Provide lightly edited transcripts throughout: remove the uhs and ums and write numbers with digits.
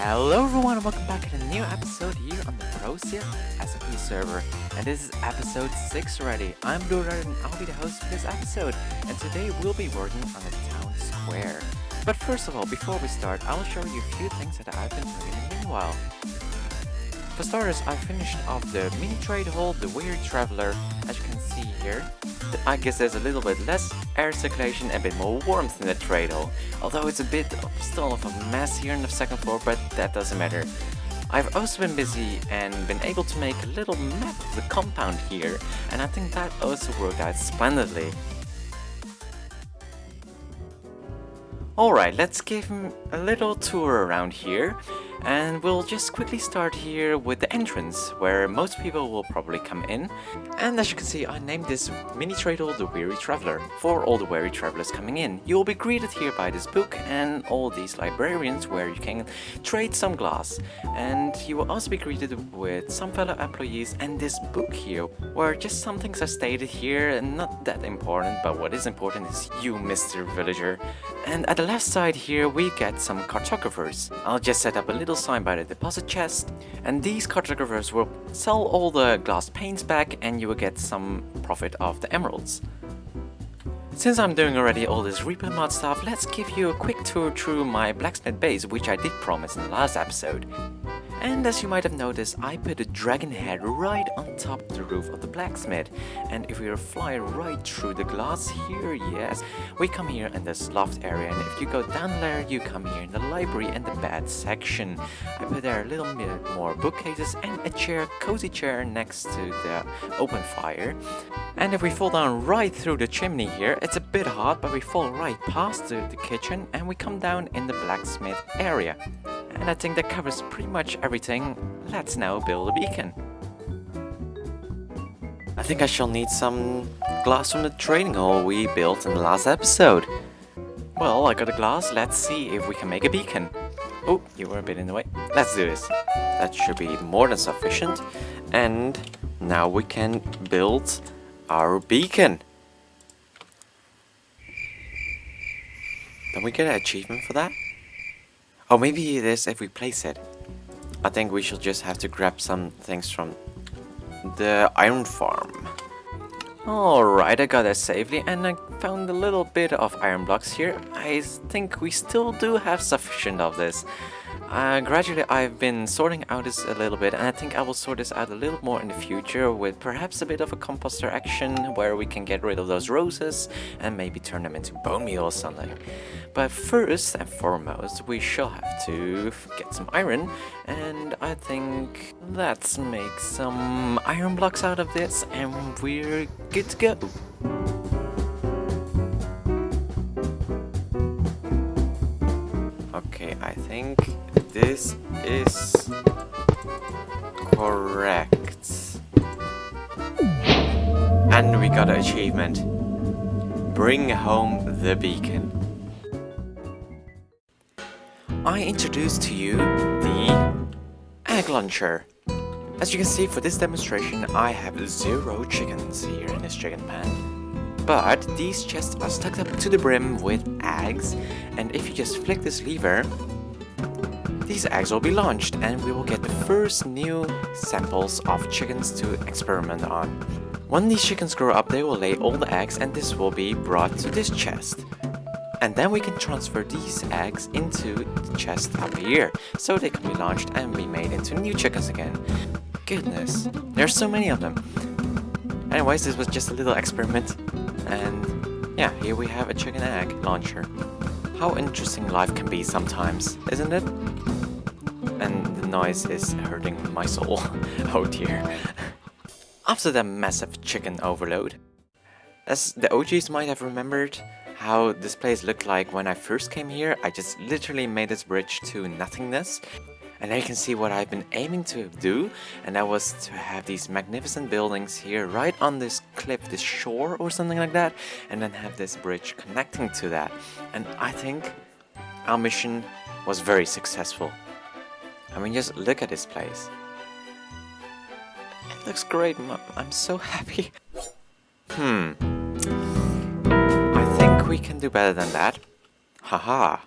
Hello everyone and welcome back to a new episode here on the Procya Spawn server, and this is episode 6 already. I'm Doran and I'll be the host for this episode, and today we'll be working on the town square. But first of all, before we start, I'll show you a few things that I've been doing in the meanwhile. For starters, I finished off the Mini-tradehall, the Weary Traveler. As you can see here, I guess there's a little bit less air circulation and a bit more warmth in the trade hall, although it's a bit still of a mess here on the second floor, but that doesn't matter. I've also been busy and been able to make a little map of the compound here, and I think that also worked out splendidly. Alright, let's give him a little tour around here, and we'll just quickly start here with the entrance, where most people will probably come in. And as you can see, I named this Mini-tradehall the Weary Traveler. For all the weary travelers coming in, you will be greeted here by this book and all these librarians where you can trade some glass. And you will also be greeted with some fellow employees and this book here, where just some things are stated here and not that important, but what is important is you, Mr. Villager. And at the left side here we get some cartographers. I'll just set up a little sign by the deposit chest, and these cartographers will sell all the glass paints back and you will get some profit of the emeralds. Since I'm doing already all this repo mod stuff, let's give you a quick tour through my Blacksmith Base, which I did promise in the last episode. And as you might have noticed, I put a dragon head right on top of the roof of the blacksmith. And if we fly right through the glass here, yes, we come here in this loft area. And if you go down there, you come here in the library and the bed section. I put there a little bit more bookcases and a chair, cozy chair next to the open fire. And if we fall down right through the chimney here, it's a bit hot, but we fall right past the kitchen and we come down in the blacksmith area. And I think that covers pretty much everything. Let's now build a beacon. I think I shall need some glass from the trading hall we built in the last episode. Well, I got a glass, let's see if we can make a beacon. Oh, you were a bit in the way. Let's do this. That should be more than sufficient. And now we can build our beacon. Don't we get an achievement for that? Oh, maybe it is if we place it. I think we should just have to grab some things from the iron farm. Alright, I got that safely and I found a little bit of iron blocks here. I think we still do have sufficient of this. Gradually I've been sorting out this a little bit, and I think I will sort this out a little more in the future with perhaps a bit of a composter action where we can get rid of those roses and maybe turn them into bone meal or something. But first and foremost we shall have to get some iron, and I think let's make some iron blocks out of this and we're good to go. Okay, I think this is correct. And we got an achievement. Bring home the beacon. I introduce to you the EggLauncher. As you can see, for this demonstration I have 0 chickens here in this chicken pen. But these chests are stuck up to the brim with eggs, and if you just flick this lever, these eggs will be launched and we will get the first new samples of chickens to experiment on. When these chickens grow up, they will lay all the eggs and this will be brought to this chest. And then we can transfer these eggs into the chest up here, so they can be launched and be made into new chickens again. Goodness, there's so many of them. Anyways, this was just a little experiment. And yeah, here we have a chicken egg launcher. How interesting life can be sometimes, isn't it? And the noise is hurting my soul. Oh dear. After the massive chicken overload, as the OGs might have remembered how this place looked like when I first came here, I just literally made this bridge to nothingness. And now you can see what I've been aiming to do, and that was to have these magnificent buildings here right on this cliff, this shore or something like that, and then have this bridge connecting to that. And I think our mission was very successful. I mean, just look at this place. It looks great. I'm so happy. I think we can do better than that. Haha.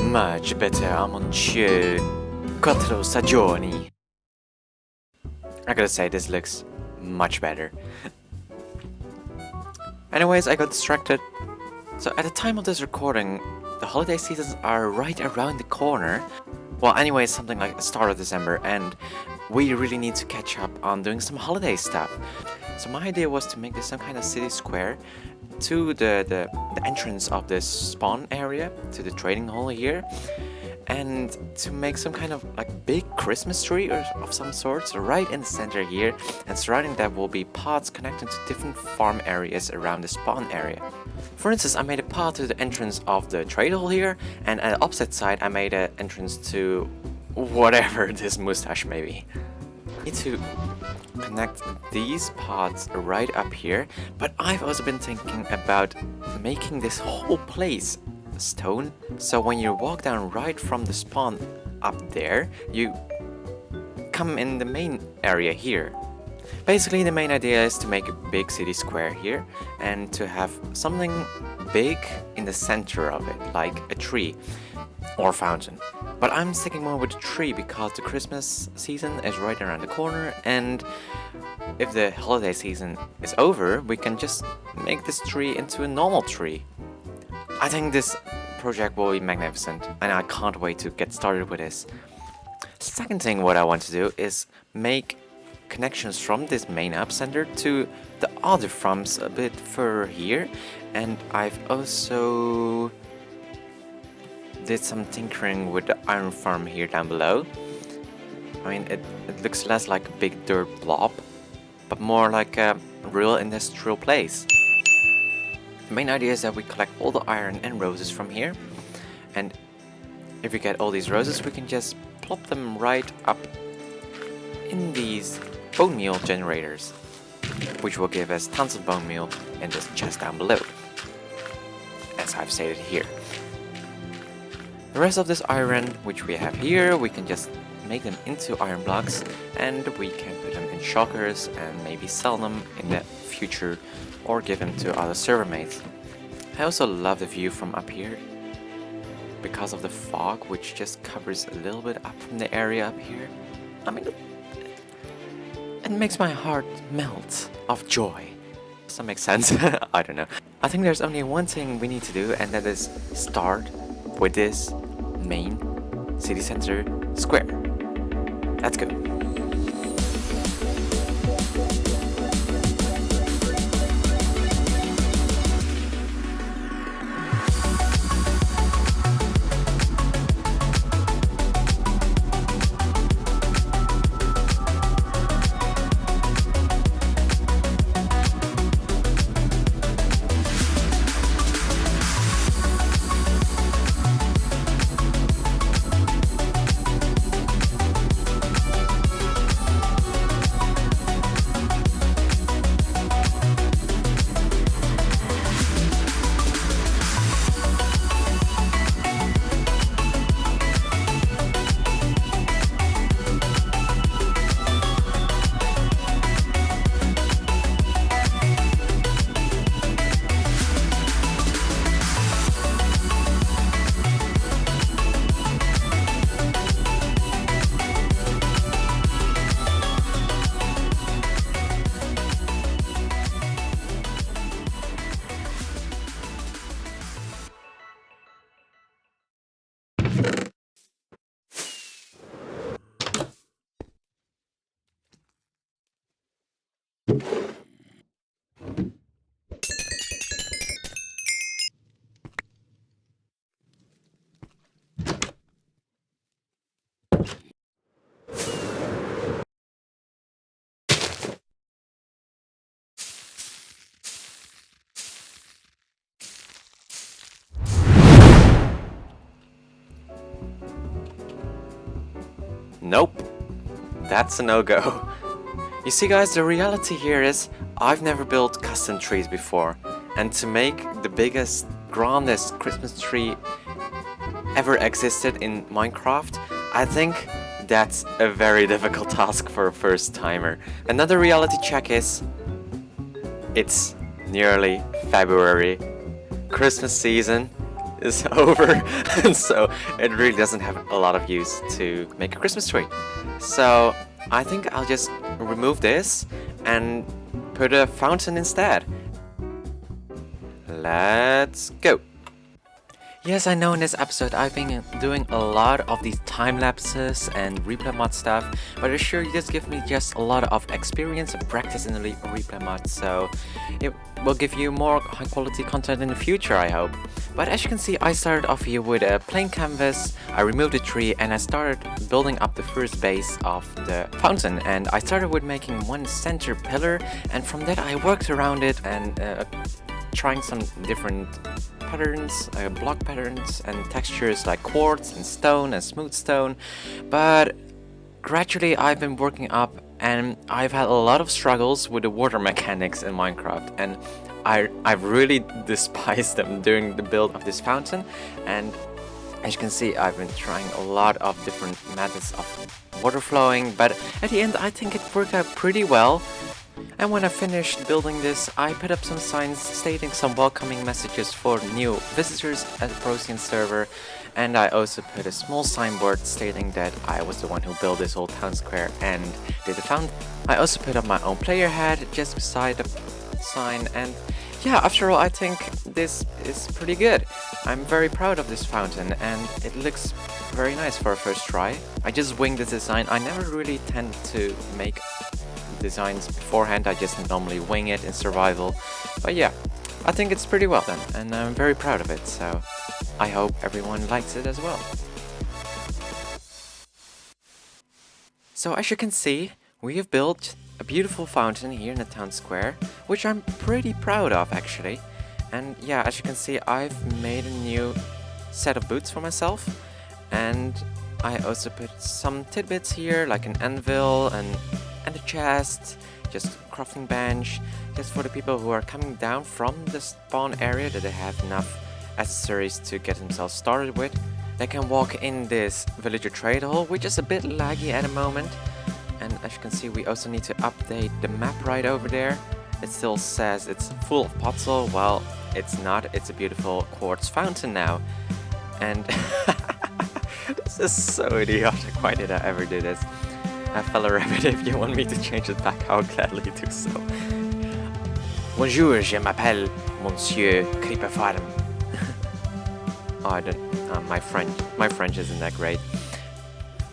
Much better, Monsieur. 4 stagioni. I gotta say, this looks much better. Anyways, I got distracted. So at the time of this recording, the holiday seasons are right around the corner. Well, anyways, something like the start of December, and we really need to catch up on doing some holiday stuff. So my idea was to make this some kind of city square to the entrance of this spawn area, to the trading hall here, and to make some kind of like big Christmas tree or of some sort right in the center here, and surrounding that will be paths connecting to different farm areas around the spawn area. For instance, I made a path to the entrance of the trade hall here, and at the opposite side I made an entrance to whatever this mustache may be. I need to connect these paths right up here, but I've also been thinking about making this whole place stone, so when you walk down right from the spawn up there, you come in the main area here. Basically, the main idea is to make a big city square here and to have something big in the center of it, like a tree or fountain. But I'm sticking more with the tree because the Christmas season is right around the corner, and if the holiday season is over, we can just make this tree into a normal tree. I think this project will be magnificent, and I can't wait to get started with this. Second thing what I want to do is make connections from this main epicenter to the other farms a bit further here, and I've also did some tinkering with the iron farm here down below. I mean, it looks less like a big dirt blob, but more like a real industrial place. The main idea is that we collect all the iron and roses from here, and if we get all these roses, we can just plop them right up in these bone meal generators, which will give us tons of bone meal in this chest down below, as I've stated here. The rest of this iron, which we have here, we can just make them into iron blocks, and we can put them in shulkers and maybe sell them in the future or give them to other server mates. I also love the view from up here because of the fog, which just covers a little bit up from the area up here. I mean, it makes my heart melt of joy. Does that make sense? I don't know. I think there's only one thing we need to do, and that is start with this main city center square. Let's go. Nope, that's a no-go. You see guys, the reality here is I've never built custom trees before, and to make the biggest, grandest Christmas tree ever existed in Minecraft, I think that's a very difficult task for a first timer. Another reality check is it's nearly February, Christmas season, is over, and so it really doesn't have a lot of use to make a Christmas tree. So I think I'll just remove this and put a fountain instead. Let's go! Yes, I know in this episode I've been doing a lot of these time lapses and replay mod stuff, but I assure you this gives me just a lot of experience and practice in the replay mod, so it will give you more high quality content in the future, I hope. But as you can see, I started off here with a plain canvas, I removed the tree, and I started building up the first base of the fountain. And I started with making one center pillar, and from that I worked around it and trying some different patterns, block patterns and textures like quartz and stone and smooth stone, but gradually I've been working up and I've had a lot of struggles with the water mechanics in Minecraft, and I've really despised them during the build of this fountain. And as you can see, I've been trying a lot of different methods of water flowing, but at the end I think it worked out pretty well. And when I finished building this, I put up some signs stating some welcoming messages for new visitors at the Procya server, and I also put a small signboard stating that I was the one who built this whole town square and did the fountain. I also put up my own player hat just beside the sign, and yeah, after all, I think this is pretty good. I'm very proud of this fountain and it looks very nice for a first try. I just winged this design. I never really tend to make designs beforehand, I just normally wing it in survival, but yeah, I think it's pretty well done and I'm very proud of it, so I hope everyone likes it as well. So as you can see, we have built a beautiful fountain here in the town square, which I'm pretty proud of actually. And yeah, as you can see, I've made a new set of boots for myself, and I also put some tidbits here like an anvil and a chest, just crafting bench, just for the people who are coming down from the spawn area that they have enough accessories to get themselves started with. They can walk in this villager trade hall, which is a bit laggy at the moment. And as you can see, we also need to update the map right over there. It still says it's full of podzol. Well, it's not. It's a beautiful quartz fountain now. And this is so idiotic. Why did I ever do this? Fellow rabbit, if you want me to change it back, I'll gladly do so. Bonjour, je m'appelle Monsieur Creeper Farm. Oh, I don't. My French isn't that great.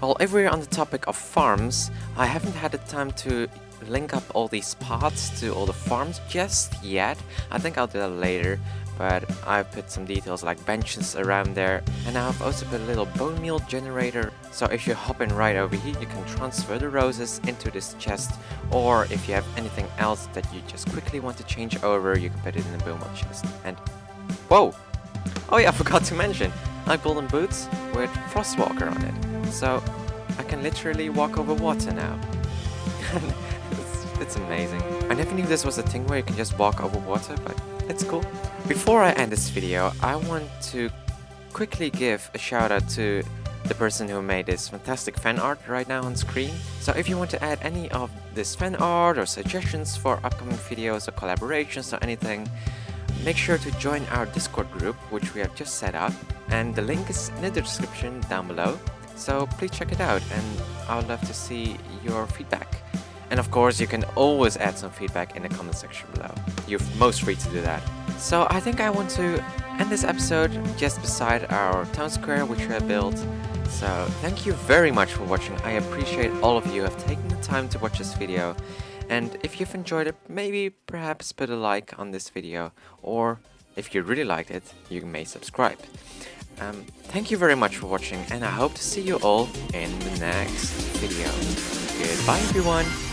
Well, if we're on the topic of farms, I haven't had the time to link up all these spots to all the farms just yet. I think I'll do that later, but I've put some details like benches around there, and I've also put a little bone meal generator, so if you hop in right over here you can transfer the roses into this chest, or if you have anything else that you just quickly want to change over, you can put it in the bone meal chest. And whoa! Oh yeah, I forgot to mention, I built in boots with Frostwalker on it, so I can literally walk over water now. It's amazing. I never knew this was a thing where you can just walk over water, but it's cool. Before I end this video, I want to quickly give a shout out to the person who made this fantastic fan art right now on screen. So if you want to add any of this fan art or suggestions for upcoming videos or collaborations or anything, make sure to join our Discord group, which we have just set up, and the link is in the description down below. So please check it out, and I would love to see your feedback. And of course, you can always add some feedback in the comment section below. You're most free to do that. So I think I want to end this episode just beside our town square which we have built. So thank you very much for watching. I appreciate all of you who have taken the time to watch this video. And if you've enjoyed it, maybe perhaps put a like on this video. Or if you really liked it, you may subscribe. Thank you very much for watching, and I hope to see you all in the next video. Goodbye everyone!